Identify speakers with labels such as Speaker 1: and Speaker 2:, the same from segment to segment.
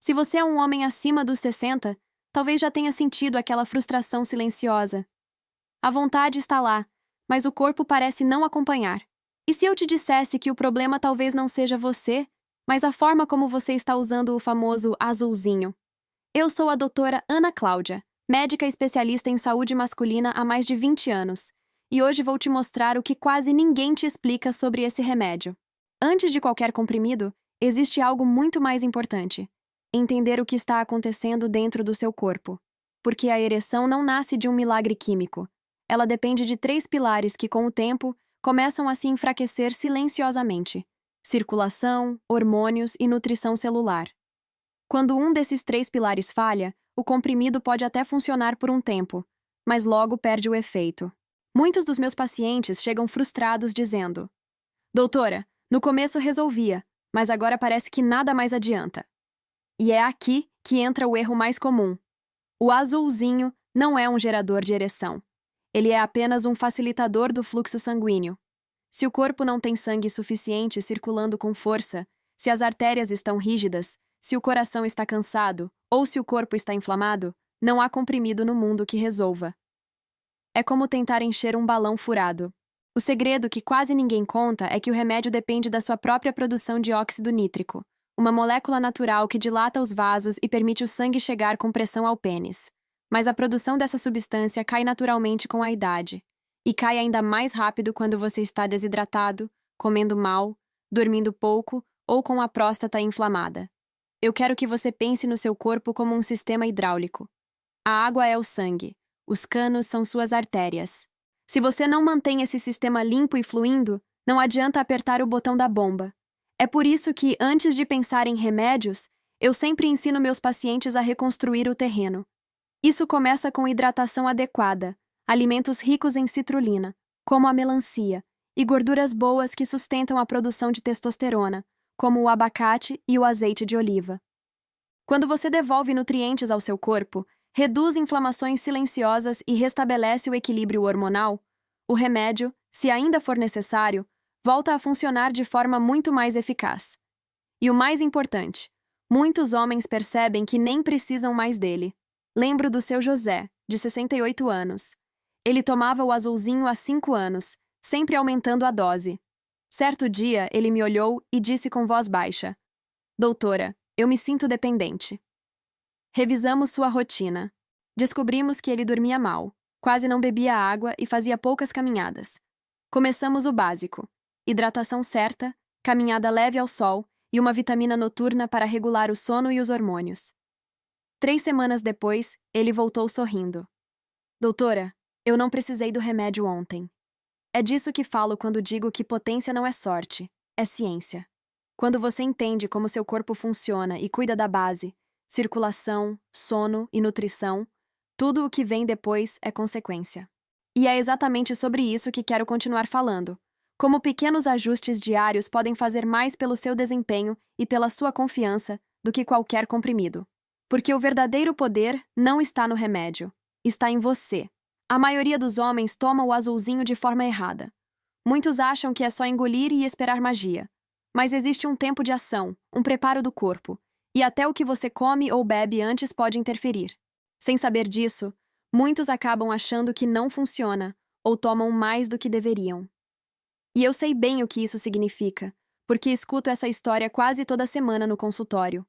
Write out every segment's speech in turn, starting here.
Speaker 1: Se você é um homem acima dos 60, talvez já tenha sentido aquela frustração silenciosa. A vontade está lá, mas o corpo parece não acompanhar. E se eu te dissesse que o problema talvez não seja você, mas a forma como você está usando o famoso azulzinho? Eu sou a doutora Ana Cláudia, médica especialista em saúde masculina há mais de 20 anos, e hoje vou te mostrar o que quase ninguém te explica sobre esse remédio. Antes de qualquer comprimido, existe algo muito mais importante: entender o que está acontecendo dentro do seu corpo. Porque a ereção não nasce de um milagre químico. Ela depende de 3 pilares que, com o tempo, começam a se enfraquecer silenciosamente: circulação, hormônios e nutrição celular. Quando um desses 3 pilares falha, o comprimido pode até funcionar por um tempo, mas logo perde o efeito. Muitos dos meus pacientes chegam frustrados dizendo: Doutora, no começo resolvia, mas agora parece que nada mais adianta. E é aqui que entra o erro mais comum. O azulzinho não é um gerador de ereção. Ele é apenas um facilitador do fluxo sanguíneo. Se o corpo não tem sangue suficiente circulando com força, se as artérias estão rígidas, se o coração está cansado ou se o corpo está inflamado, não há comprimido no mundo que resolva. É como tentar encher um balão furado. O segredo que quase ninguém conta é que o remédio depende da sua própria produção de óxido nítrico, uma molécula natural que dilata os vasos e permite o sangue chegar com pressão ao pênis. Mas a produção dessa substância cai naturalmente com a idade, e cai ainda mais rápido quando você está desidratado, comendo mal, dormindo pouco ou com a próstata inflamada. Eu quero que você pense no seu corpo como um sistema hidráulico. A água é o sangue, os canos são suas artérias. Se você não mantém esse sistema limpo e fluindo, não adianta apertar o botão da bomba. É por isso que, antes de pensar em remédios, eu sempre ensino meus pacientes a reconstruir o terreno. Isso começa com hidratação adequada, alimentos ricos em citrulina, como a melancia, e gorduras boas que sustentam a produção de testosterona, como o abacate e o azeite de oliva. Quando você devolve nutrientes ao seu corpo, reduz inflamações silenciosas e restabelece o equilíbrio hormonal, o remédio, se ainda for necessário, volta a funcionar de forma muito mais eficaz. E o mais importante, muitos homens percebem que nem precisam mais dele. Lembro do seu José, de 68 anos. Ele tomava o azulzinho há 5 anos, sempre aumentando a dose. Certo dia, ele me olhou e disse com voz baixa: Doutora, eu me sinto dependente. Revisamos sua rotina. Descobrimos que ele dormia mal, quase não bebia água e fazia poucas caminhadas. Começamos o básico: hidratação certa, caminhada leve ao sol e uma vitamina noturna para regular o sono e os hormônios. 3 semanas depois, ele voltou sorrindo. Doutora, eu não precisei do remédio ontem. É disso que falo quando digo que potência não é sorte, é ciência. Quando você entende como seu corpo funciona e cuida da base, circulação, sono e nutrição, tudo o que vem depois é consequência. E é exatamente sobre isso que quero continuar falando. Como pequenos ajustes diários podem fazer mais pelo seu desempenho e pela sua confiança do que qualquer comprimido. Porque o verdadeiro poder não está no remédio, está em você. A maioria dos homens toma o azulzinho de forma errada. Muitos acham que é só engolir e esperar magia. Mas existe um tempo de ação, um preparo do corpo, e até o que você come ou bebe antes pode interferir. Sem saber disso, muitos acabam achando que não funciona ou tomam mais do que deveriam. E eu sei bem o que isso significa, porque escuto essa história quase toda semana no consultório.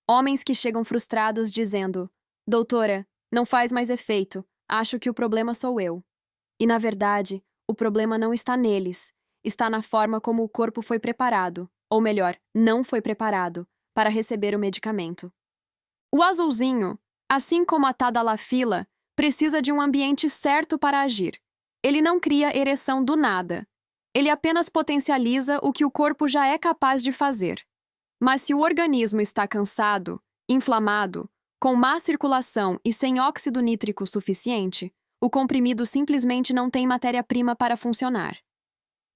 Speaker 1: Homens que chegam frustrados dizendo: Doutora, não faz mais efeito, acho que o problema sou eu. E na verdade, o problema não está neles, está na forma como o corpo foi preparado, ou melhor, não foi preparado, para receber o medicamento. O azulzinho, assim como a tadalafila, precisa de um ambiente certo para agir. Ele não cria ereção do nada. Ele apenas potencializa o que o corpo já é capaz de fazer. Mas se o organismo está cansado, inflamado, com má circulação e sem óxido nítrico suficiente, o comprimido simplesmente não tem matéria-prima para funcionar.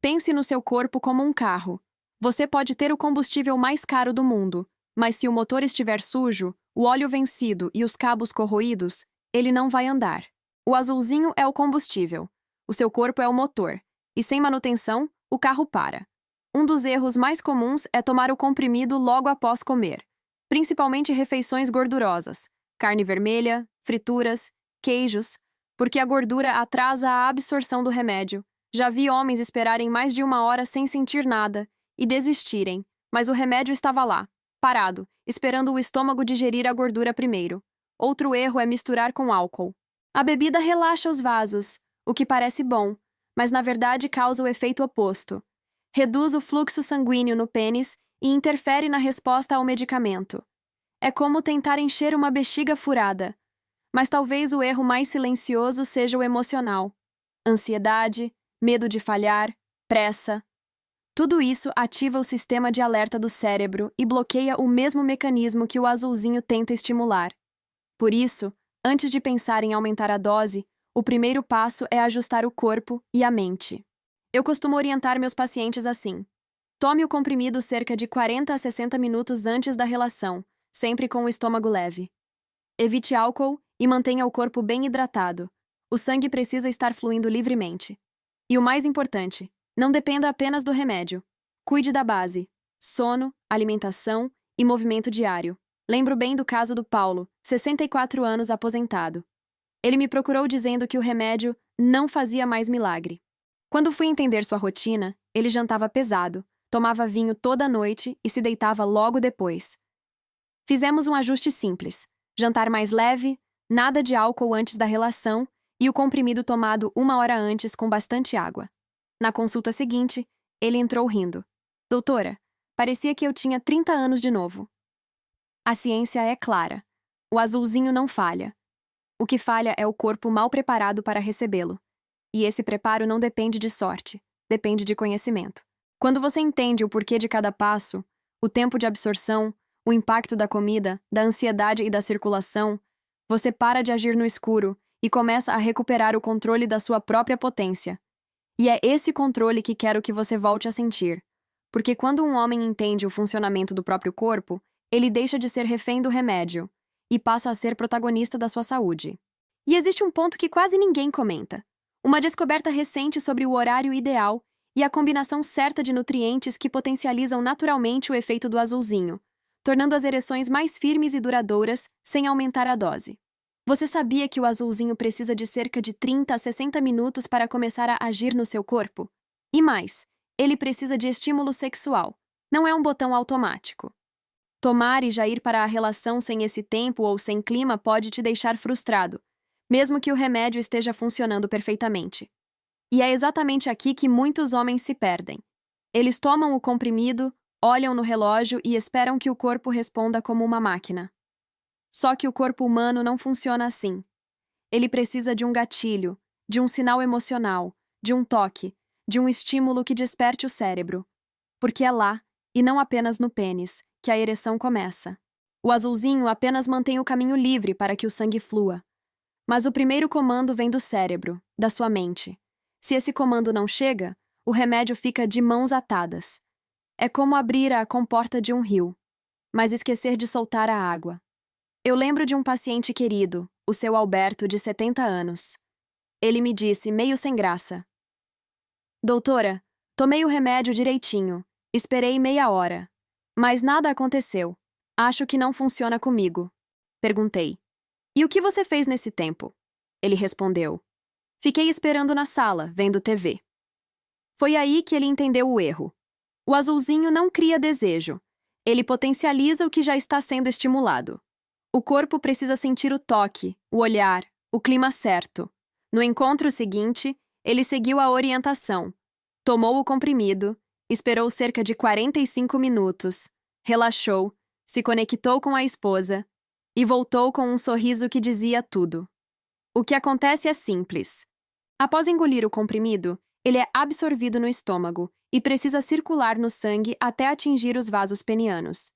Speaker 1: Pense no seu corpo como um carro. Você pode ter o combustível mais caro do mundo, mas se o motor estiver sujo, o óleo vencido e os cabos corroídos, ele não vai andar. O azulzinho é o combustível. O seu corpo é o motor. E sem manutenção, o carro para. Um dos erros mais comuns é tomar o comprimido logo após comer. principalmente refeições gordurosas, carne vermelha, frituras, queijos, porque a gordura atrasa a absorção do remédio. Já vi homens esperarem mais de 1 hora sem sentir nada e desistirem, mas o remédio estava lá, parado, esperando o estômago digerir a gordura primeiro. Outro erro é misturar com álcool. A bebida relaxa os vasos, o que parece bom, mas na verdade causa o efeito oposto. Reduz o fluxo sanguíneo no pênis e interfere na resposta ao medicamento. É como tentar encher uma bexiga furada. Mas talvez o erro mais silencioso seja o emocional. Ansiedade, medo de falhar, pressa. Tudo isso ativa o sistema de alerta do cérebro e bloqueia o mesmo mecanismo que o azulzinho tenta estimular. Por isso, antes de pensar em aumentar a dose, o primeiro passo é ajustar o corpo e a mente. Eu costumo orientar meus pacientes assim: tome o comprimido cerca de 40 a 60 minutos antes da relação, sempre com o estômago leve. Evite álcool e mantenha o corpo bem hidratado. O sangue precisa estar fluindo livremente. E o mais importante, não dependa apenas do remédio. Cuide da base: sono, alimentação e movimento diário. Lembro bem do caso do Paulo, 64 anos, aposentado. Ele me procurou dizendo que o remédio não fazia mais milagre. Quando fui entender sua rotina, ele jantava pesado, tomava vinho toda noite e se deitava logo depois. Fizemos um ajuste simples: jantar mais leve, nada de álcool antes da relação e o comprimido tomado 1 hora antes com bastante água. Na consulta seguinte, ele entrou rindo. Doutora, parecia que eu tinha 30 anos de novo. A ciência é clara. O azulzinho não falha. O que falha é o corpo mal preparado para recebê-lo. E esse preparo não depende de sorte, depende de conhecimento. Quando você entende o porquê de cada passo, o tempo de absorção, o impacto da comida, da ansiedade e da circulação, você para de agir no escuro e começa a recuperar o controle da sua própria potência. E é esse controle que quero que você volte a sentir. Porque quando um homem entende o funcionamento do próprio corpo, ele deixa de ser refém do remédio e passa a ser protagonista da sua saúde. E existe um ponto que quase ninguém comenta: uma descoberta recente sobre o horário ideal e a combinação certa de nutrientes que potencializam naturalmente o efeito do azulzinho, tornando as ereções mais firmes e duradouras sem aumentar a dose. Você sabia que o azulzinho precisa de cerca de 30 a 60 minutos para começar a agir no seu corpo? E mais, ele precisa de estímulo sexual. Não é um botão automático. Tomar e já ir para a relação sem esse tempo ou sem clima pode te deixar frustrado, mesmo que o remédio esteja funcionando perfeitamente. E é exatamente aqui que muitos homens se perdem. Eles tomam o comprimido, olham no relógio e esperam que o corpo responda como uma máquina. Só que o corpo humano não funciona assim. Ele precisa de um gatilho, de um sinal emocional, de um toque, de um estímulo que desperte o cérebro. Porque é lá, e não apenas no pênis, que a ereção começa. O azulzinho apenas mantém o caminho livre para que o sangue flua. Mas o primeiro comando vem do cérebro, da sua mente. Se esse comando não chega, o remédio fica de mãos atadas. É como abrir a comporta de um rio, mas esquecer de soltar a água. Eu lembro de um paciente querido, o seu Alberto, de 70 anos. Ele me disse, meio sem graça: doutora, tomei o remédio direitinho, esperei meia hora, mas nada aconteceu. Acho que não funciona comigo. Perguntei: e o que você fez nesse tempo? Ele respondeu: fiquei esperando na sala, vendo TV. Foi aí que ele entendeu o erro. O azulzinho não cria desejo. Ele potencializa o que já está sendo estimulado. O corpo precisa sentir o toque, o olhar, o clima certo. No encontro seguinte, ele seguiu a orientação. Tomou o comprimido, esperou cerca de 45 minutos, relaxou, se conectou com a esposa e voltou com um sorriso que dizia tudo. O que acontece é simples. Após engolir o comprimido, ele é absorvido no estômago e precisa circular no sangue até atingir os vasos penianos.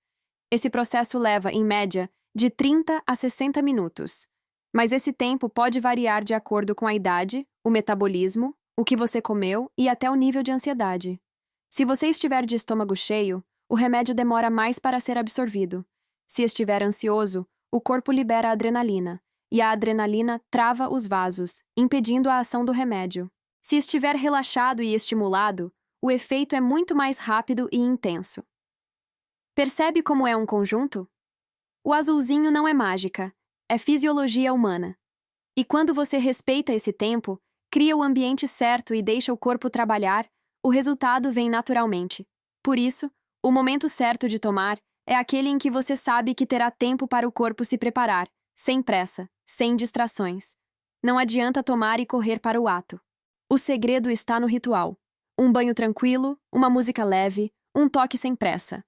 Speaker 1: Esse processo leva, em média, de 30 a 60 minutos. Mas esse tempo pode variar de acordo com a idade, o metabolismo, o que você comeu e até o nível de ansiedade. Se você estiver de estômago cheio, o remédio demora mais para ser absorvido. Se estiver ansioso, o corpo libera adrenalina, e a adrenalina trava os vasos, impedindo a ação do remédio. Se estiver relaxado e estimulado, o efeito é muito mais rápido e intenso. Percebe como é um conjunto? O azulzinho não é mágica, é fisiologia humana. E quando você respeita esse tempo, cria o ambiente certo e deixa o corpo trabalhar, o resultado vem naturalmente. Por isso, o momento certo de tomar é aquele em que você sabe que terá tempo para o corpo se preparar, sem pressa, sem distrações. Não adianta tomar e correr para o ato. O segredo está no ritual. Um banho tranquilo, uma música leve, um toque sem pressa.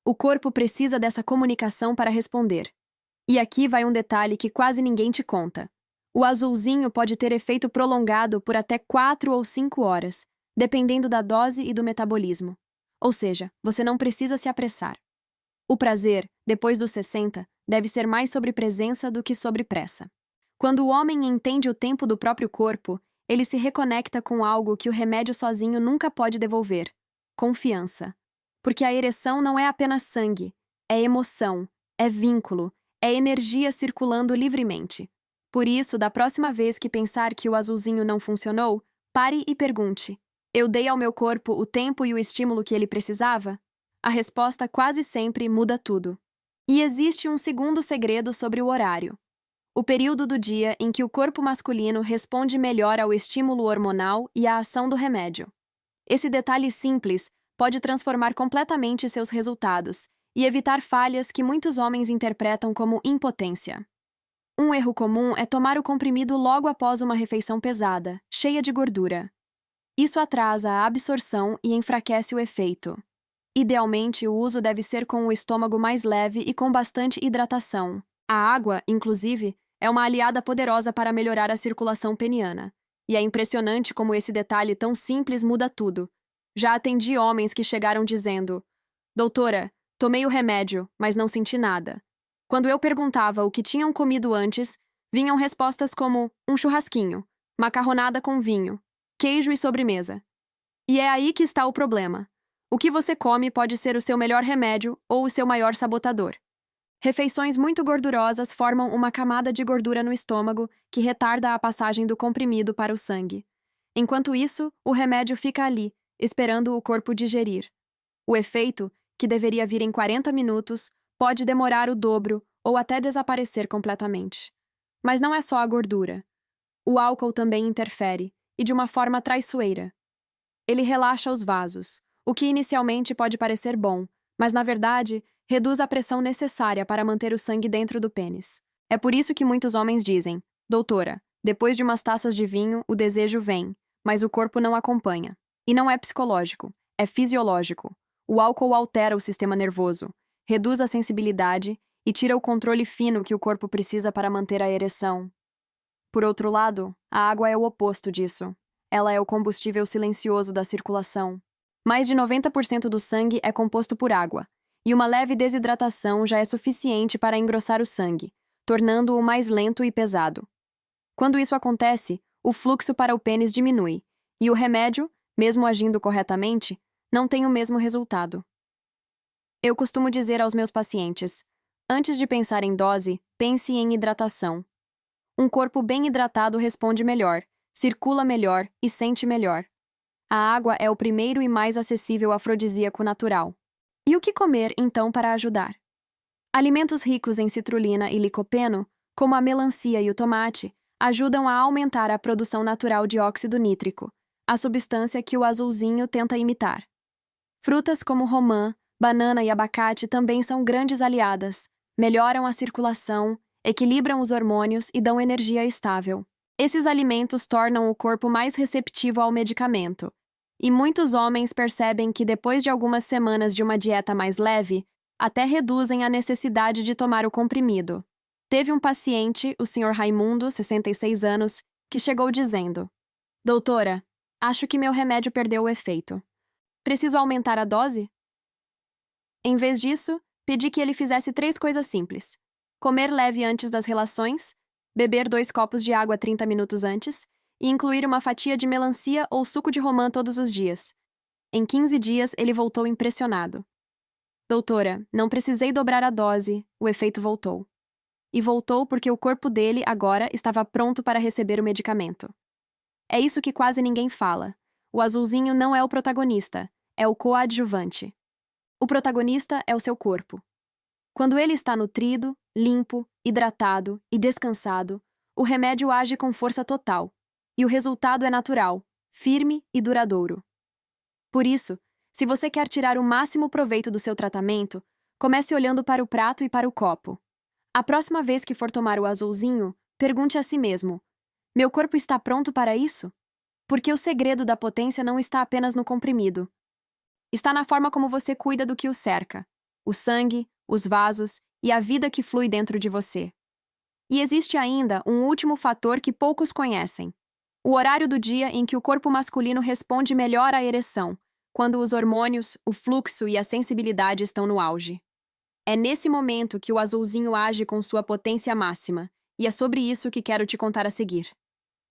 Speaker 1: O corpo precisa dessa comunicação para responder. E aqui vai um detalhe que quase ninguém te conta. O azulzinho pode ter efeito prolongado por até 4 ou 5 horas, dependendo da dose e do metabolismo. Ou seja, você não precisa se apressar. O prazer, depois dos 60, deve ser mais sobre presença do que sobre pressa. Quando o homem entende o tempo do próprio corpo, ele se reconecta com algo que o remédio sozinho nunca pode devolver: confiança. Porque a ereção não é apenas sangue, é emoção, é vínculo, é energia circulando livremente. Por isso, da próxima vez que pensar que o azulzinho não funcionou, pare e pergunte: eu dei ao meu corpo o tempo e o estímulo que ele precisava? A resposta quase sempre muda tudo. E existe um segundo segredo sobre o horário. O período do dia em que o corpo masculino responde melhor ao estímulo hormonal e à ação do remédio. Esse detalhe simples pode transformar completamente seus resultados e evitar falhas que muitos homens interpretam como impotência. Um erro comum é tomar o comprimido logo após uma refeição pesada, cheia de gordura. Isso atrasa a absorção e enfraquece o efeito. Idealmente, o uso deve ser com o estômago mais leve e com bastante hidratação. A água, inclusive, é uma aliada poderosa para melhorar a circulação peniana. E é impressionante como esse detalhe tão simples muda tudo. Já atendi homens que chegaram dizendo: doutora, tomei o remédio, mas não senti nada. Quando eu perguntava o que tinham comido antes, vinham respostas como um churrasquinho, macarronada com vinho, queijo e sobremesa. E é aí que está o problema. O que você come pode ser o seu melhor remédio ou o seu maior sabotador. Refeições muito gordurosas formam uma camada de gordura no estômago que retarda a passagem do comprimido para o sangue. Enquanto isso, o remédio fica ali, esperando o corpo digerir. O efeito, que deveria vir em 40 minutos, pode demorar o dobro ou até desaparecer completamente. Mas não é só a gordura. O álcool também interfere, e de uma forma traiçoeira. Ele relaxa os vasos, o que inicialmente pode parecer bom, mas na verdade reduz a pressão necessária para manter o sangue dentro do pênis. É por isso que muitos homens dizem: doutora, depois de umas taças de vinho, o desejo vem, mas o corpo não acompanha. E não é psicológico, é fisiológico. O álcool altera o sistema nervoso, reduz a sensibilidade e tira o controle fino que o corpo precisa para manter a ereção. Por outro lado, a água é o oposto disso. Ela é o combustível silencioso da circulação. Mais de 90% do sangue é composto por água, e uma leve desidratação já é suficiente para engrossar o sangue, tornando-o mais lento e pesado. Quando isso acontece, o fluxo para o pênis diminui, e o remédio, mesmo agindo corretamente, não tem o mesmo resultado. Eu costumo dizer aos meus pacientes: antes de pensar em dose, pense em hidratação. Um corpo bem hidratado responde melhor, circula melhor e sente melhor. A água é o primeiro e mais acessível afrodisíaco natural. E o que comer, então, para ajudar? Alimentos ricos em citrulina e licopeno, como a melancia e o tomate, ajudam a aumentar a produção natural de óxido nítrico, a substância que o azulzinho tenta imitar. Frutas como romã, banana e abacate também são grandes aliadas, melhoram a circulação, equilibram os hormônios e dão energia estável. Esses alimentos tornam o corpo mais receptivo ao medicamento, e muitos homens percebem que depois de algumas semanas de uma dieta mais leve, até reduzem a necessidade de tomar o comprimido. Teve um paciente, o Sr. Raimundo, 66 anos, que chegou dizendo: doutora, acho que meu remédio perdeu o efeito. Preciso aumentar a dose? Em vez disso, pedi que ele fizesse 3 coisas simples: comer leve antes das relações, beber 2 copos de água 30 minutos antes e incluir uma fatia de melancia ou suco de romã todos os dias. Em 15 dias, ele voltou impressionado. Doutora, não precisei dobrar a dose, o efeito voltou. E voltou porque o corpo dele, agora, estava pronto para receber o medicamento. É isso que quase ninguém fala. O azulzinho não é o protagonista, é o coadjuvante. O protagonista é o seu corpo. Quando ele está nutrido, limpo, hidratado e descansado, o remédio age com força total, e o resultado é natural, firme e duradouro. Por isso, se você quer tirar o máximo proveito do seu tratamento, comece olhando para o prato e para o copo. A próxima vez que for tomar o azulzinho, pergunte a si mesmo: meu corpo está pronto para isso? Porque o segredo da potência não está apenas no comprimido. Está na forma como você cuida do que o cerca: o sangue, os vasos e a vida que flui dentro de você. E existe ainda um último fator que poucos conhecem: o horário do dia em que o corpo masculino responde melhor à ereção, quando os hormônios, o fluxo e a sensibilidade estão no auge. É nesse momento que o azulzinho age com sua potência máxima, e é sobre isso que quero te contar a seguir.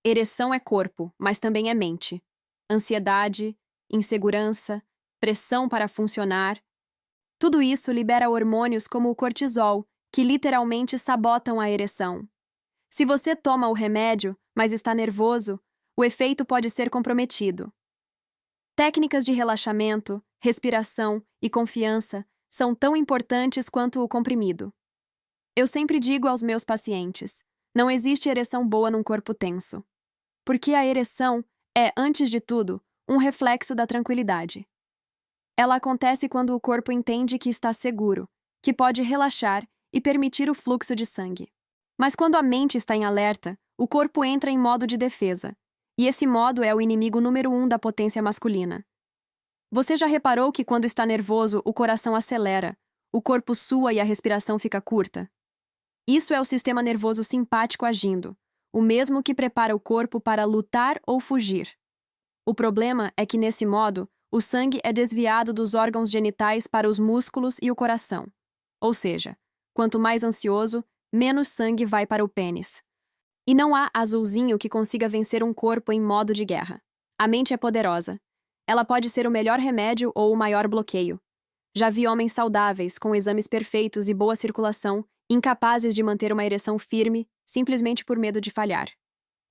Speaker 1: Ereção é corpo, mas também é mente. Ansiedade, insegurança, pressão para funcionar. Tudo isso libera hormônios como o cortisol, que literalmente sabotam a ereção. Se você toma o remédio, mas está nervoso, o efeito pode ser comprometido. Técnicas de relaxamento, respiração e confiança são tão importantes quanto o comprimido. Eu sempre digo aos meus pacientes: não existe ereção boa num corpo tenso. Porque a ereção é, antes de tudo, um reflexo da tranquilidade. Ela acontece quando o corpo entende que está seguro, que pode relaxar e permitir o fluxo de sangue. Mas quando a mente está em alerta, o corpo entra em modo de defesa, e esse modo é o inimigo número 1 da potência masculina. Você já reparou que quando está nervoso, o coração acelera, o corpo sua e a respiração fica curta? Isso é o sistema nervoso simpático agindo, o mesmo que prepara o corpo para lutar ou fugir. O problema é que, nesse modo, o sangue é desviado dos órgãos genitais para os músculos e o coração. Ou seja, quanto mais ansioso, menos sangue vai para o pênis. E não há azulzinho que consiga vencer um corpo em modo de guerra. A mente é poderosa. Ela pode ser o melhor remédio ou o maior bloqueio. Já vi homens saudáveis, com exames perfeitos e boa circulação, incapazes de manter uma ereção firme, simplesmente por medo de falhar.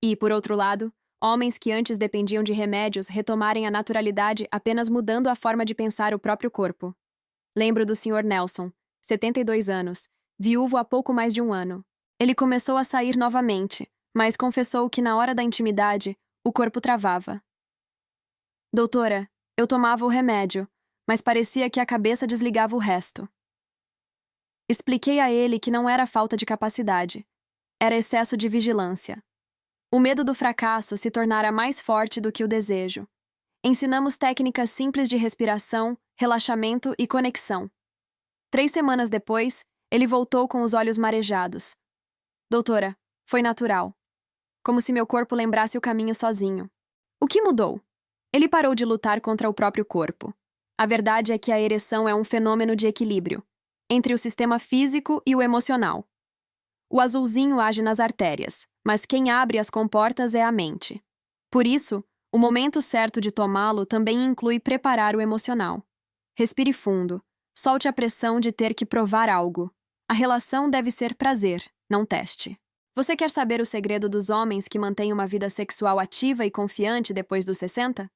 Speaker 1: E, por outro lado, homens que antes dependiam de remédios retomarem a naturalidade apenas mudando a forma de pensar o próprio corpo. Lembro do Sr. Nelson, 72 anos, viúvo há pouco mais de um ano. Ele começou a sair novamente, mas confessou que na hora da intimidade, o corpo travava. Doutora, eu tomava o remédio, mas parecia que a cabeça desligava o resto. Expliquei a ele que não era falta de capacidade, era excesso de vigilância. O medo do fracasso se tornara mais forte do que o desejo. Ensinamos técnicas simples de respiração, relaxamento e conexão. 3 semanas depois, ele voltou com os olhos marejados. Doutora, foi natural. Como se meu corpo lembrasse o caminho sozinho. O que mudou? Ele parou de lutar contra o próprio corpo. A verdade é que a ereção é um fenômeno de equilíbrio entre o sistema físico e o emocional. O azulzinho age nas artérias, mas quem abre as comportas é a mente. Por isso, o momento certo de tomá-lo também inclui preparar o emocional. Respire fundo. Solte a pressão de ter que provar algo. A relação deve ser prazer, não teste. Você quer saber o segredo dos homens que mantêm uma vida sexual ativa e confiante depois dos 60?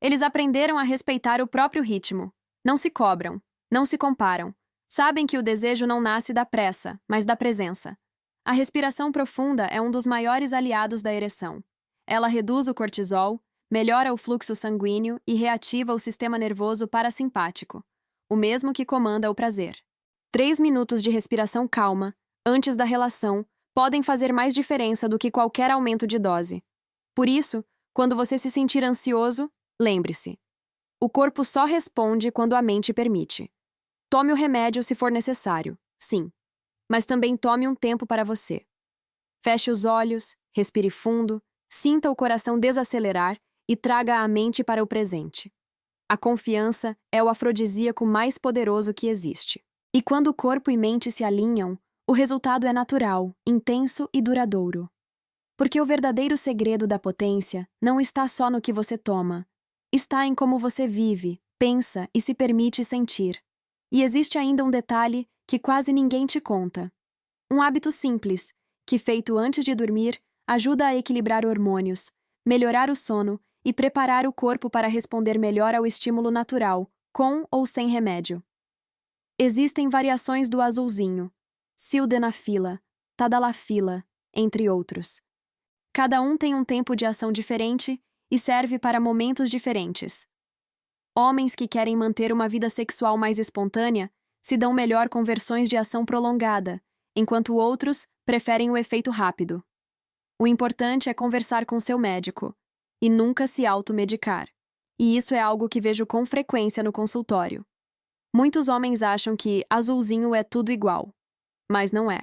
Speaker 1: Eles aprenderam a respeitar o próprio ritmo. Não se cobram, não se comparam. Sabem que o desejo não nasce da pressa, mas da presença. A respiração profunda é um dos maiores aliados da ereção. Ela reduz o cortisol, melhora o fluxo sanguíneo e reativa o sistema nervoso parasimpático, o mesmo que comanda o prazer. 3 minutos de respiração calma, antes da relação, podem fazer mais diferença do que qualquer aumento de dose. Por isso, quando você se sentir ansioso, lembre-se: o corpo só responde quando a mente permite. Tome o remédio se for necessário, sim, mas também tome um tempo para você. Feche os olhos, respire fundo, sinta o coração desacelerar e traga a mente para o presente. A confiança é o afrodisíaco mais poderoso que existe. E quando o corpo e mente se alinham, o resultado é natural, intenso e duradouro. Porque o verdadeiro segredo da potência não está só no que você toma, está em como você vive, pensa e se permite sentir. E existe ainda um detalhe que quase ninguém te conta. Um hábito simples, que feito antes de dormir, ajuda a equilibrar hormônios, melhorar o sono e preparar o corpo para responder melhor ao estímulo natural, com ou sem remédio. Existem variações do azulzinho. sildenafila, tadalafila, entre outros. Cada um tem um tempo de ação diferente e serve para momentos diferentes. Homens que querem manter uma vida sexual mais espontânea se dão melhor com versões de ação prolongada, enquanto outros preferem o efeito rápido. O importante é conversar com seu médico e nunca se automedicar. E isso é algo que vejo com frequência no consultório. Muitos homens acham que azulzinho é tudo igual, mas não é.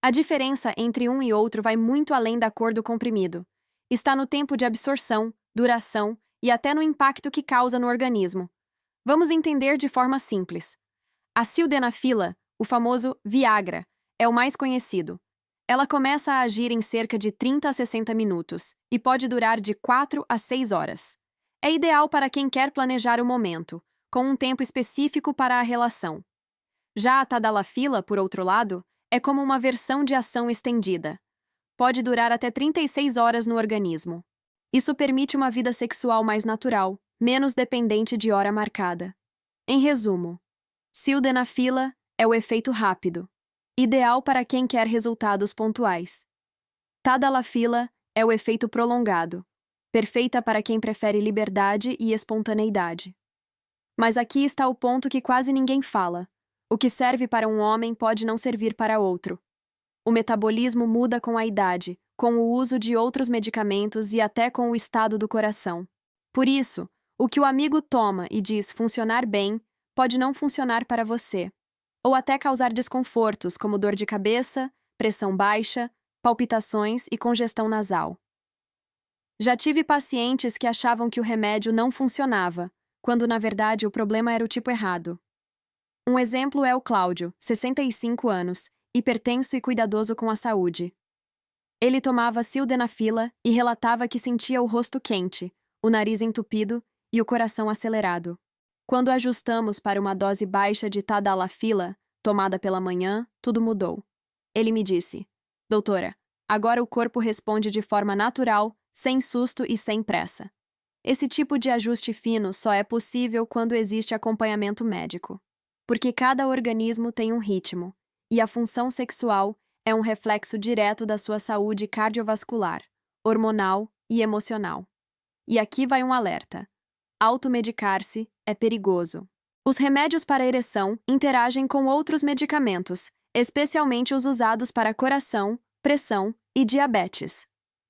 Speaker 1: A diferença entre um e outro vai muito além da cor do comprimido. Está no tempo de absorção, duração e até no impacto que causa no organismo. Vamos entender de forma simples. A sildenafila, o famoso Viagra, é o mais conhecido. Ela começa a agir em cerca de 30 a 60 minutos e pode durar de 4 a 6 horas. É ideal para quem quer planejar o momento, com um tempo específico para a relação. Já a tadalafila, por outro lado, é como uma versão de ação estendida. Pode durar até 36 horas no organismo. Isso permite uma vida sexual mais natural, menos dependente de hora marcada. Em resumo, sildenafila é o efeito rápido, ideal para quem quer resultados pontuais. Tadalafila é o efeito prolongado, perfeita para quem prefere liberdade e espontaneidade. Mas aqui está o ponto que quase ninguém fala. O que serve para um homem pode não servir para outro. O metabolismo muda com a idade, com o uso de outros medicamentos e até com o estado do coração. Por isso, o que o amigo toma e diz funcionar bem pode não funcionar para você, ou até causar desconfortos como dor de cabeça, pressão baixa, palpitações e congestão nasal. Já tive pacientes que achavam que o remédio não funcionava, quando na verdade o problema era o tipo errado. Um exemplo é o Cláudio, 65 anos, hipertenso e cuidadoso com a saúde. Ele tomava sildenafila e relatava que sentia o rosto quente, o nariz entupido e o coração acelerado. Quando ajustamos para uma dose baixa de tadalafila, tomada pela manhã, tudo mudou. Ele me disse: "Doutora, agora o corpo responde de forma natural, sem susto e sem pressa." Esse tipo de ajuste fino só é possível quando existe acompanhamento médico. Porque cada organismo tem um ritmo, e a função sexual é um reflexo direto da sua saúde cardiovascular, hormonal e emocional. E aqui vai um alerta: automedicar-se é perigoso. Os remédios para ereção interagem com outros medicamentos, especialmente os usados para coração, pressão e diabetes.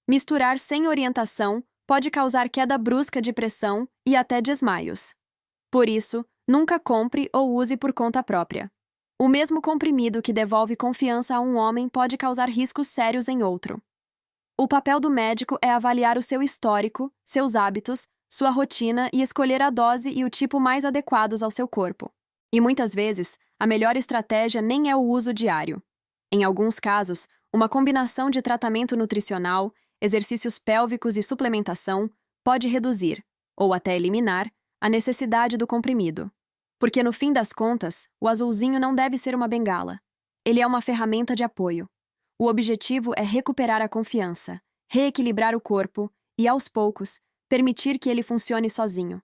Speaker 1: Misturar sem orientação pode causar queda brusca de pressão e até desmaios. Por isso, nunca compre ou use por conta própria. O mesmo comprimido que devolve confiança a um homem pode causar riscos sérios em outro. O papel do médico é avaliar o seu histórico, seus hábitos, sua rotina e escolher a dose e o tipo mais adequados ao seu corpo. E muitas vezes, a melhor estratégia nem é o uso diário. Em alguns casos, uma combinação de tratamento nutricional, exercícios pélvicos e suplementação pode reduzir, ou até eliminar, a necessidade do comprimido. Porque, no fim das contas, o azulzinho não deve ser uma bengala. Ele é uma ferramenta de apoio. O objetivo é recuperar a confiança, reequilibrar o corpo e, aos poucos, permitir que ele funcione sozinho.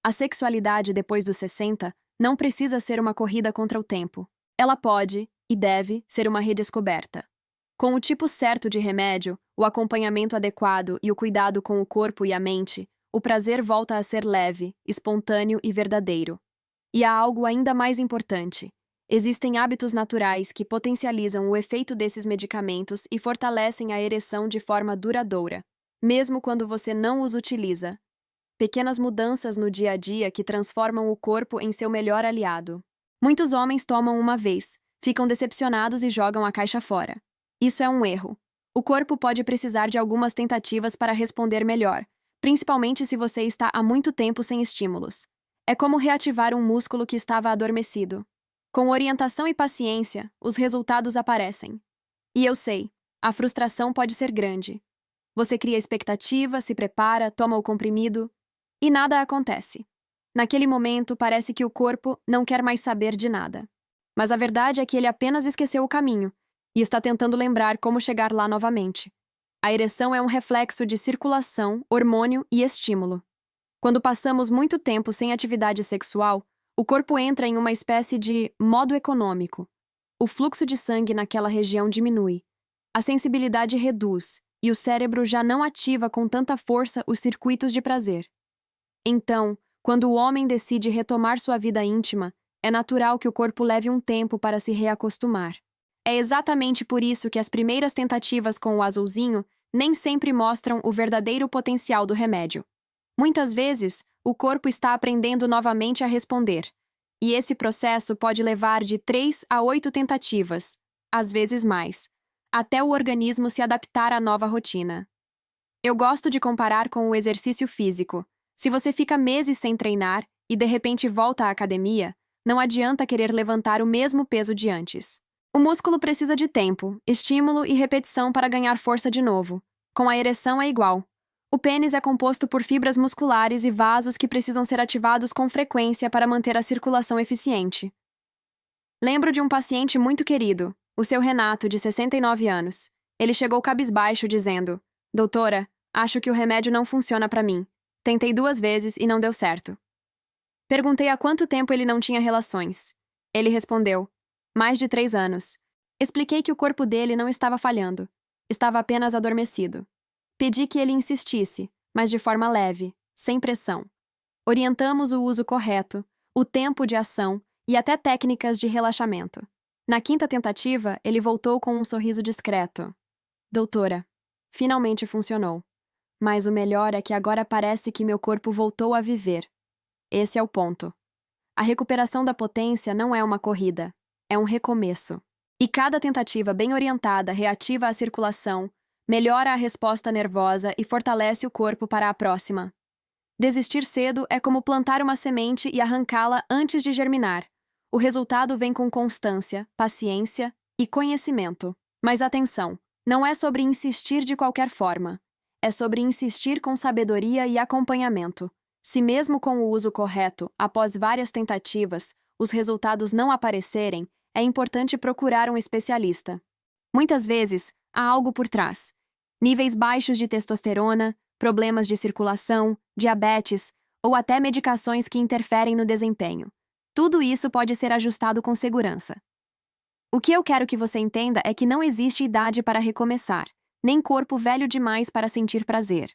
Speaker 1: A sexualidade depois dos 60 não precisa ser uma corrida contra o tempo. Ela pode, e deve, ser uma redescoberta. Com o tipo certo de remédio, o acompanhamento adequado e o cuidado com o corpo e a mente, o prazer volta a ser leve, espontâneo e verdadeiro. E há algo ainda mais importante. Existem hábitos naturais que potencializam o efeito desses medicamentos e fortalecem a ereção de forma duradoura, mesmo quando você não os utiliza. Pequenas mudanças no dia a dia que transformam o corpo em seu melhor aliado. Muitos homens tomam uma vez, ficam decepcionados e jogam a caixa fora. Isso é um erro. O corpo pode precisar de algumas tentativas para responder melhor, principalmente se você está há muito tempo sem estímulos. É como reativar um músculo que estava adormecido. Com orientação e paciência, os resultados aparecem. E eu sei, a frustração pode ser grande. Você cria expectativa, se prepara, toma o comprimido, e nada acontece. Naquele momento, parece que o corpo não quer mais saber de nada. Mas a verdade é que ele apenas esqueceu o caminho e está tentando lembrar como chegar lá novamente. A ereção é um reflexo de circulação, hormônio e estímulo. Quando passamos muito tempo sem atividade sexual, o corpo entra em uma espécie de modo econômico. o fluxo de sangue naquela região diminui, a sensibilidade reduz e o cérebro já não ativa com tanta força os circuitos de prazer. Então, quando o homem decide retomar sua vida íntima, é natural que o corpo leve um tempo para se reacostumar. É exatamente por isso que as primeiras tentativas com o azulzinho nem sempre mostram o verdadeiro potencial do remédio. Muitas vezes, o corpo está aprendendo novamente a responder, e esse processo pode levar de 3 a 8 tentativas, às vezes mais, até o organismo se adaptar à nova rotina. Eu gosto de comparar com o exercício físico. Se você fica meses sem treinar e de repente volta à academia, não adianta querer levantar o mesmo peso de antes. O músculo precisa de tempo, estímulo e repetição para ganhar força de novo. Com a ereção é igual. O pênis é composto por fibras musculares e vasos que precisam ser ativados com frequência para manter a circulação eficiente. Lembro de um paciente muito querido, o seu Renato, de 69 anos. Ele chegou cabisbaixo dizendo: "Doutora, acho que o remédio não funciona para mim. Tentei 2 vezes e não deu certo." Perguntei há quanto tempo ele não tinha relações. Ele respondeu: "Mais de 3 anos." Expliquei que o corpo dele não estava falhando. Estava apenas adormecido. Pedi que ele insistisse, mas de forma leve, sem pressão. Orientamos o uso correto, o tempo de ação e até técnicas de relaxamento. Na 5ª tentativa, ele voltou com um sorriso discreto. "Doutora, finalmente funcionou. Mas o melhor é que agora parece que meu corpo voltou a viver." Esse é o ponto. A recuperação da potência não é uma corrida, é um recomeço. E cada tentativa bem orientada reativa a circulação, melhora a resposta nervosa e fortalece o corpo para a próxima. Desistir cedo é como plantar uma semente e arrancá-la antes de germinar. O resultado vem com constância, paciência e conhecimento. Mas atenção, não é sobre insistir de qualquer forma. É sobre insistir com sabedoria e acompanhamento. Se mesmo com o uso correto, após várias tentativas, os resultados não aparecerem, é importante procurar um especialista. Muitas vezes, há algo por trás. Níveis baixos de testosterona, problemas de circulação, diabetes ou até medicações que interferem no desempenho. Tudo isso pode ser ajustado com segurança. O que eu quero que você entenda é que não existe idade para recomeçar, nem corpo velho demais para sentir prazer.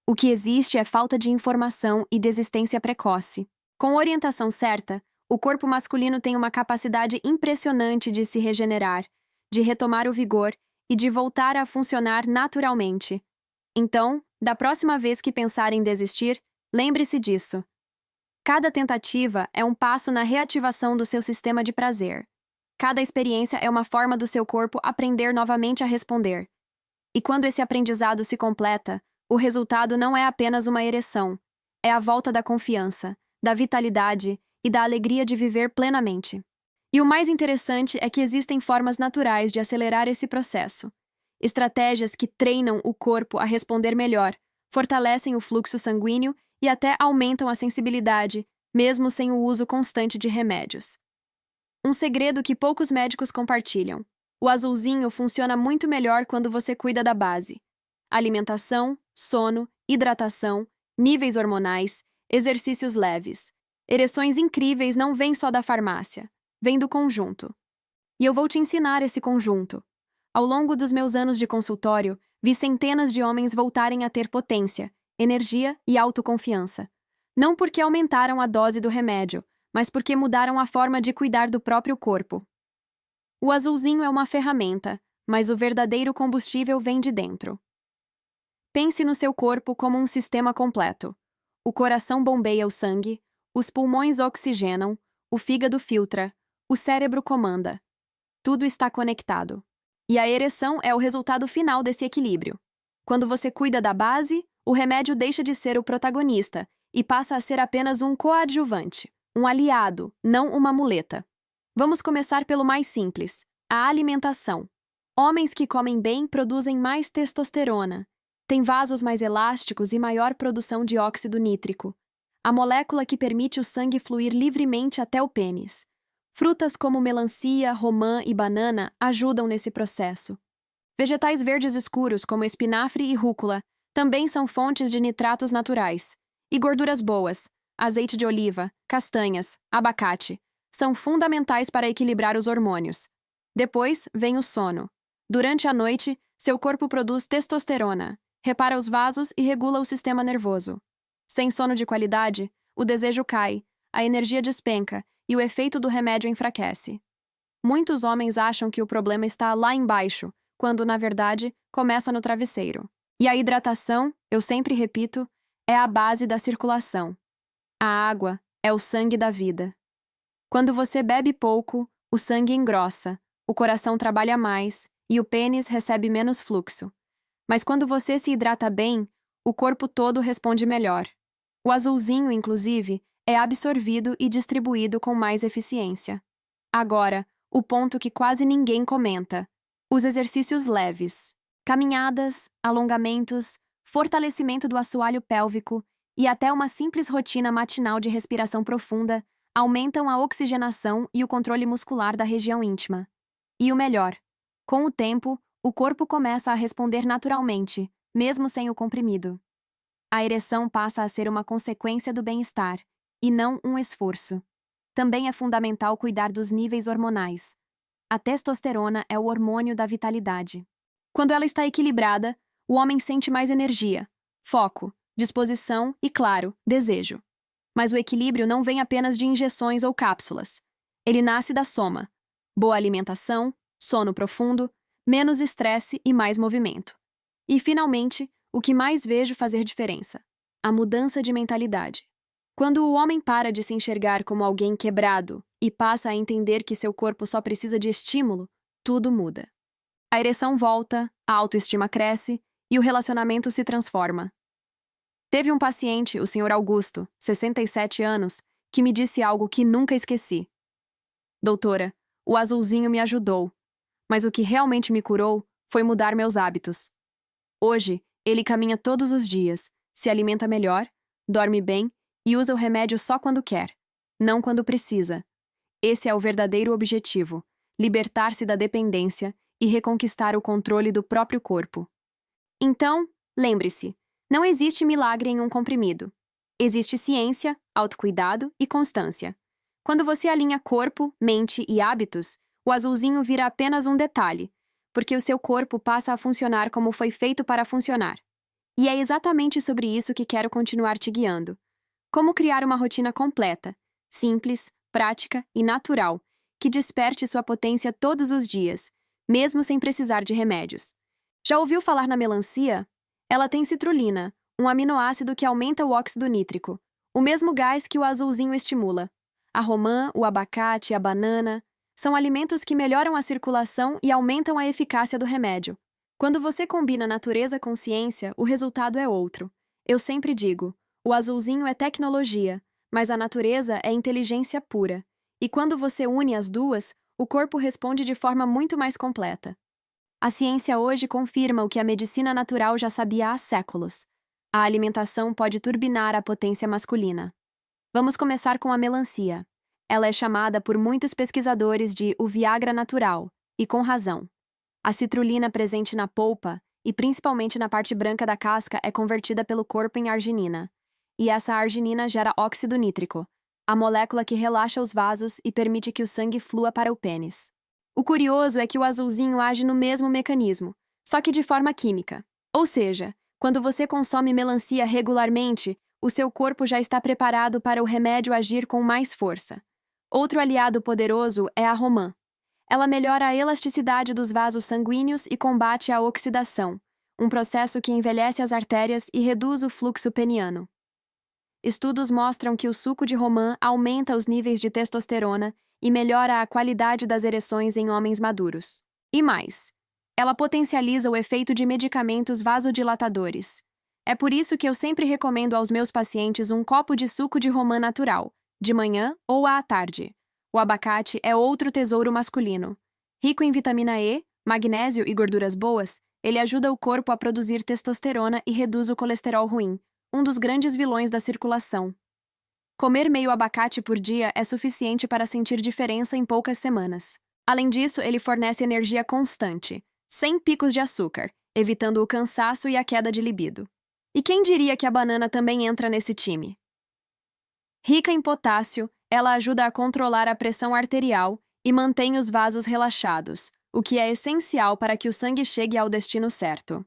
Speaker 1: O que existe é falta de informação e desistência precoce. Com orientação certa, o corpo masculino tem uma capacidade impressionante de se regenerar, de retomar o vigor e de voltar a funcionar naturalmente. Então, da próxima vez que pensar em desistir, lembre-se disso. Cada tentativa é um passo na reativação do seu sistema de prazer. Cada experiência é uma forma do seu corpo aprender novamente a responder. E quando esse aprendizado se completa, o resultado não é apenas uma ereção, é a volta da confiança, da vitalidade e da alegria de viver plenamente. E o mais interessante é que existem formas naturais de acelerar esse processo. Estratégias que treinam o corpo a responder melhor, fortalecem o fluxo sanguíneo e até aumentam a sensibilidade, mesmo sem o uso constante de remédios. Um segredo que poucos médicos compartilham: o azulzinho funciona muito melhor quando você cuida da base. Alimentação, sono, hidratação, níveis hormonais, exercícios leves. Ereções incríveis não vêm só da farmácia, vêm do conjunto. E eu vou te ensinar esse conjunto. Ao longo dos meus anos de consultório, vi centenas de homens voltarem a ter potência, energia e autoconfiança. Não porque aumentaram a dose do remédio, mas porque mudaram a forma de cuidar do próprio corpo. O azulzinho é uma ferramenta, mas o verdadeiro combustível vem de dentro. Pense no seu corpo como um sistema completo. O coração bombeia o sangue, os pulmões oxigenam, o fígado filtra, o cérebro comanda. Tudo está conectado. E a ereção é o resultado final desse equilíbrio. Quando você cuida da base, o remédio deixa de ser o protagonista e passa a ser apenas um coadjuvante, um aliado, não uma muleta. Vamos começar pelo mais simples, a alimentação. Homens que comem bem produzem mais testosterona, têm vasos mais elásticos e maior produção de óxido nítrico, a molécula que permite o sangue fluir livremente até o pênis. Frutas como melancia, romã e banana ajudam nesse processo. Vegetais verdes escuros, como espinafre e rúcula, também são fontes de nitratos naturais. E gorduras boas, azeite de oliva, castanhas, abacate, são fundamentais para equilibrar os hormônios. Depois vem o sono. Durante a noite, seu corpo produz testosterona, repara os vasos e regula o sistema nervoso. Sem sono de qualidade, o desejo cai, a energia despenca e o efeito do remédio enfraquece. Muitos homens acham que o problema está lá embaixo, quando, na verdade, começa no travesseiro. E a hidratação, eu sempre repito, é a base da circulação. A água é o sangue da vida. Quando você bebe pouco, o sangue engrossa, o coração trabalha mais e o pênis recebe menos fluxo. Mas quando você se hidrata bem, o corpo todo responde melhor. O azulzinho, inclusive, é absorvido e distribuído com mais eficiência. Agora, o ponto que quase ninguém comenta: os exercícios leves. Caminhadas, alongamentos, fortalecimento do assoalho pélvico e até uma simples rotina matinal de respiração profunda aumentam a oxigenação e o controle muscular da região íntima. E o melhor, com o tempo, o corpo começa a responder naturalmente, mesmo sem o comprimido. A ereção passa a ser uma consequência do bem-estar, e não um esforço. Também é fundamental cuidar dos níveis hormonais. A testosterona é o hormônio da vitalidade. Quando ela está equilibrada, o homem sente mais energia, foco, disposição e, claro, desejo. Mas o equilíbrio não vem apenas de injeções ou cápsulas. Ele nasce da soma: boa alimentação, sono profundo, menos estresse e mais movimento. E, finalmente, o que mais vejo fazer diferença: a mudança de mentalidade. Quando o homem para de se enxergar como alguém quebrado e passa a entender que seu corpo só precisa de estímulo, tudo muda. A ereção volta, a autoestima cresce e o relacionamento se transforma. Teve um paciente, o Sr. Augusto, 67 anos, que me disse algo que nunca esqueci. Doutora, o azulzinho me ajudou, mas o que realmente me curou foi mudar meus hábitos. Hoje, ele caminha todos os dias, se alimenta melhor, dorme bem e usa o remédio só quando quer, não quando precisa. Esse é o verdadeiro objetivo: libertar-se da dependência e reconquistar o controle do próprio corpo. Então, lembre-se, não existe milagre em um comprimido. Existe ciência, autocuidado e constância. Quando você alinha corpo, mente e hábitos, o azulzinho vira apenas um detalhe, porque o seu corpo passa a funcionar como foi feito para funcionar. E é exatamente sobre isso que quero continuar te guiando. Como criar uma rotina completa, simples, prática e natural, que desperte sua potência todos os dias, mesmo sem precisar de remédios. Já ouviu falar na melancia? Ela tem citrulina, um aminoácido que aumenta o óxido nítrico, o mesmo gás que o azulzinho estimula. A romã, o abacate e a banana são alimentos que melhoram a circulação e aumentam a eficácia do remédio. Quando você combina natureza com ciência, o resultado é outro. Eu sempre digo, o azulzinho é tecnologia, mas a natureza é inteligência pura. E quando você une as duas, o corpo responde de forma muito mais completa. A ciência hoje confirma o que a medicina natural já sabia há séculos. A alimentação pode turbinar a potência masculina. Vamos começar com a melancia. Ela é chamada por muitos pesquisadores de o Viagra natural, e com razão. A citrulina presente na polpa, e principalmente na parte branca da casca, é convertida pelo corpo em arginina. E essa arginina gera óxido nítrico, a molécula que relaxa os vasos e permite que o sangue flua para o pênis. O curioso é que o azulzinho age no mesmo mecanismo, só que de forma química. Ou seja, quando você consome melancia regularmente, o seu corpo já está preparado para o remédio agir com mais força. Outro aliado poderoso é a romã. Ela melhora a elasticidade dos vasos sanguíneos e combate a oxidação, um processo que envelhece as artérias e reduz o fluxo peniano. Estudos mostram que o suco de romã aumenta os níveis de testosterona e melhora a qualidade das ereções em homens maduros. E mais, ela potencializa o efeito de medicamentos vasodilatadores. É por isso que eu sempre recomendo aos meus pacientes um copo de suco de romã natural, de manhã ou à tarde. O abacate é outro tesouro masculino. Rico em vitamina E, magnésio e gorduras boas, ele ajuda o corpo a produzir testosterona e reduz o colesterol ruim, um dos grandes vilões da circulação. Comer meio abacate por dia é suficiente para sentir diferença em poucas semanas. Além disso, ele fornece energia constante, sem picos de açúcar, evitando o cansaço e a queda de libido. E quem diria que a banana também entra nesse time? Rica em potássio, ela ajuda a controlar a pressão arterial e mantém os vasos relaxados, o que é essencial para que o sangue chegue ao destino certo.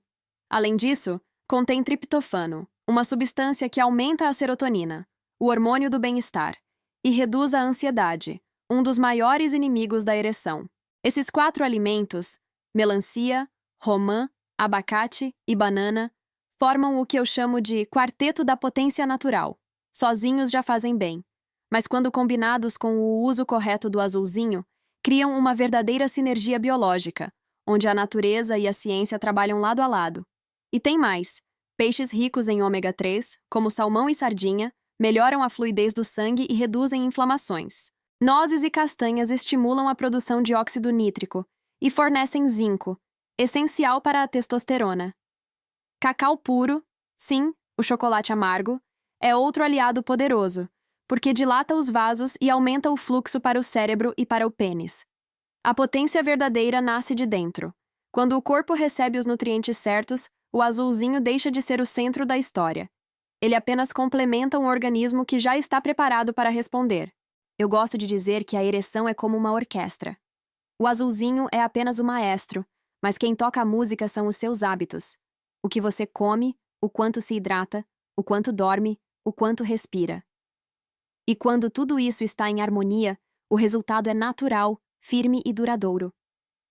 Speaker 1: Além disso, contém triptofano, uma substância que aumenta a serotonina, o hormônio do bem-estar, e reduz a ansiedade, um dos maiores inimigos da ereção. Esses 4 alimentos, melancia, romã, abacate e banana, formam o que eu chamo de quarteto da potência natural. Sozinhos já fazem bem, mas quando combinados com o uso correto do azulzinho, criam uma verdadeira sinergia biológica, onde a natureza e a ciência trabalham lado a lado. E tem mais. Peixes ricos em ômega 3, como salmão e sardinha, melhoram a fluidez do sangue e reduzem inflamações. Nozes e castanhas estimulam a produção de óxido nítrico e fornecem zinco, essencial para a testosterona. Cacau puro, sim, o chocolate amargo, é outro aliado poderoso, porque dilata os vasos e aumenta o fluxo para o cérebro e para o pênis. A potência verdadeira nasce de dentro. Quando o corpo recebe os nutrientes certos, o azulzinho deixa de ser o centro da história. Ele apenas complementa um organismo que já está preparado para responder. Eu gosto de dizer que a ereção é como uma orquestra. O azulzinho é apenas o maestro, mas quem toca a música são os seus hábitos. O que você come, o quanto se hidrata, o quanto dorme, o quanto respira. E quando tudo isso está em harmonia, o resultado é natural, firme e duradouro.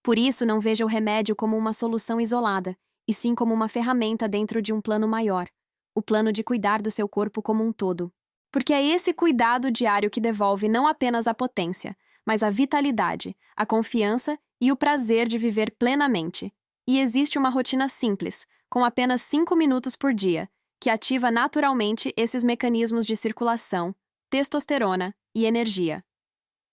Speaker 1: Por isso, não veja o remédio como uma solução isolada, e sim como uma ferramenta dentro de um plano maior, o plano de cuidar do seu corpo como um todo. Porque é esse cuidado diário que devolve não apenas a potência, mas a vitalidade, a confiança e o prazer de viver plenamente. E existe uma rotina simples, com apenas 5 minutos por dia, que ativa naturalmente esses mecanismos de circulação, testosterona e energia.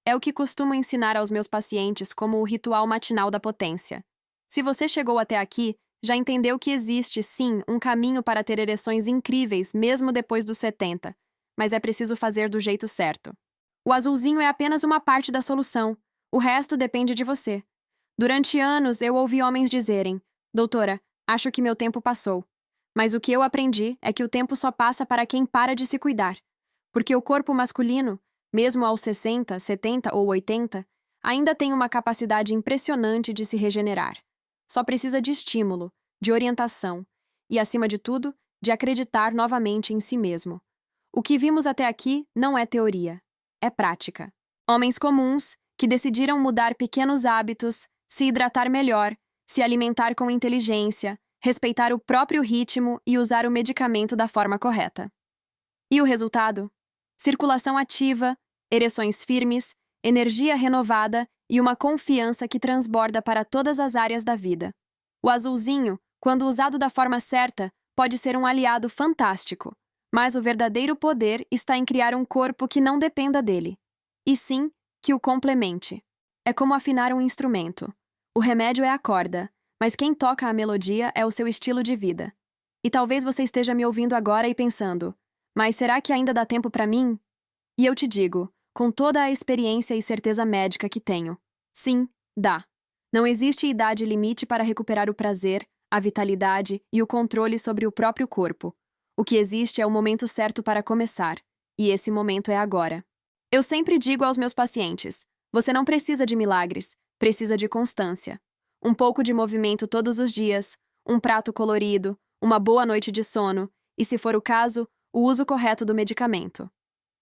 Speaker 1: É o que costumo ensinar aos meus pacientes como o ritual matinal da potência. Se você chegou até aqui, já entendeu que existe, sim, um caminho para ter ereções incríveis mesmo depois dos 70, mas é preciso fazer do jeito certo. O azulzinho é apenas uma parte da solução, o resto depende de você. Durante anos, eu ouvi homens dizerem: "Doutora, acho que meu tempo passou." Mas o que eu aprendi é que o tempo só passa para quem para de se cuidar. Porque o corpo masculino, mesmo aos 60, 70 ou 80, ainda tem uma capacidade impressionante de se regenerar. Só precisa de estímulo, de orientação e, acima de tudo, de acreditar novamente em si mesmo. O que vimos até aqui não é teoria, é prática. Homens comuns que decidiram mudar pequenos hábitos, se hidratar melhor, se alimentar com inteligência, respeitar o próprio ritmo e usar o medicamento da forma correta. E o resultado? Circulação ativa, ereções firmes, energia renovada e uma confiança que transborda para todas as áreas da vida. O azulzinho, quando usado da forma certa, pode ser um aliado fantástico, mas o verdadeiro poder está em criar um corpo que não dependa dele, e sim que o complemente. É como afinar um instrumento. O remédio é a corda, mas quem toca a melodia é o seu estilo de vida. E talvez você esteja me ouvindo agora e pensando: "Mas será que ainda dá tempo para mim?" E eu te digo, com toda a experiência e certeza médica que tenho: sim, dá. Não existe idade limite para recuperar o prazer, a vitalidade e o controle sobre o próprio corpo. O que existe é o momento certo para começar, e esse momento é agora. Eu sempre digo aos meus pacientes: você não precisa de milagres, precisa de constância. Um pouco de movimento todos os dias, um prato colorido, uma boa noite de sono e, se for o caso, o uso correto do medicamento.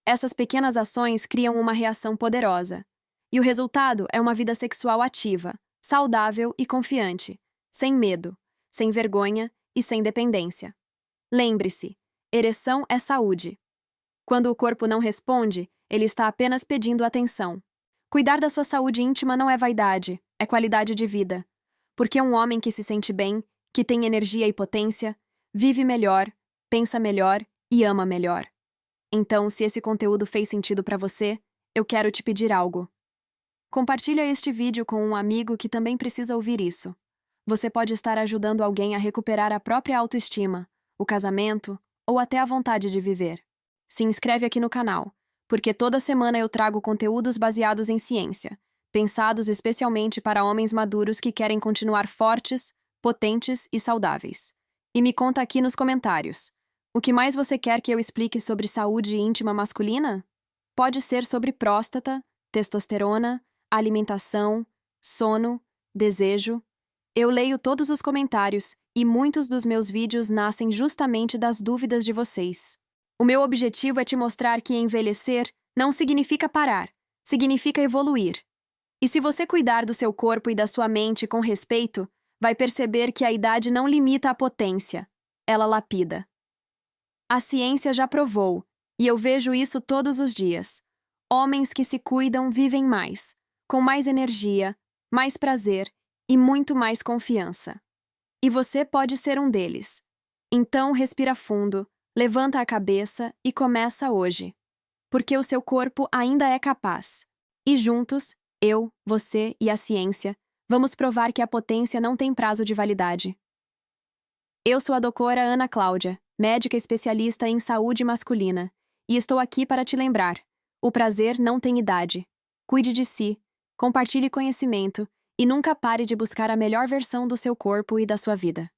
Speaker 1: Essas pequenas ações criam uma reação poderosa. E o resultado é uma vida sexual ativa, saudável e confiante, sem medo, sem vergonha e sem dependência. Lembre-se, ereção é saúde. Quando o corpo não responde, ele está apenas pedindo atenção. Cuidar da sua saúde íntima não é vaidade, é qualidade de vida. Porque um homem que se sente bem, que tem energia e potência, vive melhor, pensa melhor e ama melhor. Então, se esse conteúdo fez sentido para você, eu quero te pedir algo. Compartilha este vídeo com um amigo que também precisa ouvir isso. Você pode estar ajudando alguém a recuperar a própria autoestima, o casamento ou até a vontade de viver. Se inscreve aqui no canal, porque toda semana eu trago conteúdos baseados em ciência, pensados especialmente para homens maduros que querem continuar fortes, potentes e saudáveis. E me conta aqui nos comentários: o que mais você quer que eu explique sobre saúde íntima masculina? Pode ser sobre próstata, testosterona, alimentação, sono, desejo. Eu leio todos os comentários e muitos dos meus vídeos nascem justamente das dúvidas de vocês. O meu objetivo é te mostrar que envelhecer não significa parar, significa evoluir. E se você cuidar do seu corpo e da sua mente com respeito, vai perceber que a idade não limita a potência, ela lapida. A ciência já provou, e eu vejo isso todos os dias. Homens que se cuidam vivem mais, com mais energia, mais prazer e muito mais confiança. E você pode ser um deles. Então, respira fundo, levanta a cabeça e começa hoje. Porque o seu corpo ainda é capaz. E juntos, eu, você e a ciência, vamos provar que a potência não tem prazo de validade. Eu sou a doutora Ana Cláudia, médica especialista em saúde masculina, e estou aqui para te lembrar: o prazer não tem idade. Cuide de si, compartilhe conhecimento e nunca pare de buscar a melhor versão do seu corpo e da sua vida.